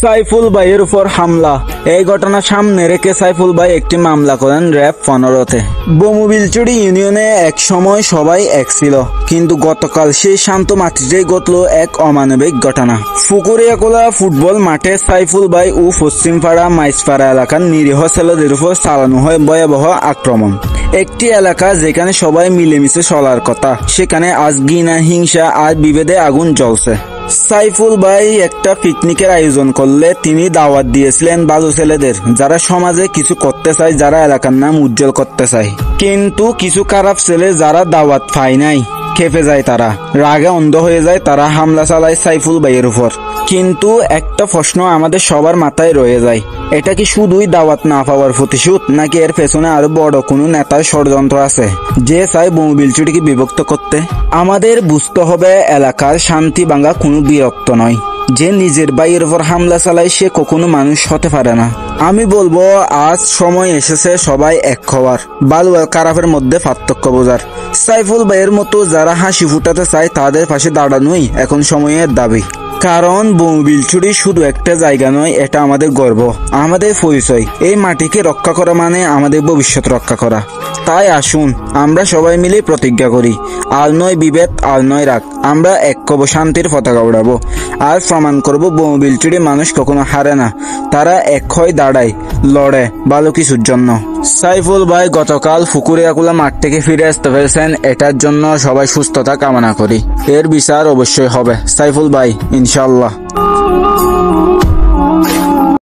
সাইফুল ভাইয়ের উপর হামলা। এই ঘটনা সামনে রেখে সাইফুল ভাই একটি মামলা করেন র‍্যাব 15-তে। বমুবিলচুরি ইউনিয়নে এক সময় সবাই এক ছিল, কিন্তু গতকাল সেই শান্ত মাটিতেই ঘটল এক অমানবিক ঘটনা। ফুকুরিয়াকোলা ফুটবল মাঠে সাইফুল ভাই ও পশ্চিমপাড়া মাইজপাড়া এলাকার নিরীহ ছেলেদের উপর চালানো হয় ভয়াবহ আক্রমণ। একটি এলাকা যেখানে সবাই মিলেমিশে চলার কথা, সেখানে আজ ঘৃণা, হিংসা আর বিভেদে আগুন জ্বলছে। সাইফুল ভাই একটা পিকনিকের আয়োজন করলে তিনি দাওয়াত দিয়েছিলেন ভালো ছেলেদের, যারা সমাজে কিছু করতে চায়, যারা এলাকার নাম উজ্জ্বল করতে চায়। কিন্তু কিছু খারাপ ছেলে যারা দাওয়াত পায় নাই, খেপে যায়, তারা রাগে অন্ধ হয়ে যায়, তারা হামলা চালায় সাইফুল ভাইয়ের উপর। কিন্তু একটা প্রশ্ন আমাদের সবার মাথায় রয়ে যায়, এটা কি শুধুই দাওয়াত না পাওয়ার প্রতিশোধ, নাকি এর পেছনে আরো বড় কোনো নেতার ষড়যন্ত্র আছে যে চায় বমুবিলচুরিকে বিভক্ত করতে? আমাদের বুঝতে হবে এলাকার শান্তি ভাঙা কোনো বীরত্ব নয়। যে নিজের ভাইয়ের উপর হামলা চালায় সে কখনো মানুষ হতে পারে না। আমি বলবো আজ সময় এসেছে সবাই এক হওয়ার, ভালো আর খারাপের মধ্যে পার্থক্য বোঝার। সাইফুল ভাইয়ের মতো যারা হাসি ফুটাতে চায় তাদের পাশে দাঁড়ানোই এখন সময়ের দাবি। কারণ বমুবিলচুরি শুধু একটা জায়গা নয়, এটা আমাদের গর্ব, আমাদের পরিচয়। এই মাটিকে রক্ষা করা মানে আমাদের ভবিষ্যৎ রক্ষা করা। তাই আসুন আমরা সবাই মিলে প্রতিজ্ঞা করি, আর নয় বিভেদ, আর নয় রাগ। আমরা এক হব, শান্তির পতাকা উড়াবো, আর প্রমাণ করব বমুবিলচুরি মানুষ কখনো হারে না। তারা এক হয়ে দাঁড়ায়, লড়ে ভালো কিছুর জন্য। সাইফুল ভাই গতকাল ফুকুরিয়াকোলা মাঠ থেকে ফিরে আসতে পেরেছেন, এটার জন্য সবাই সুস্থতা কামনা করি। এর বিচার অবশ্যই হবে সাইফুল ভাই, ইনশাআল্লাহ।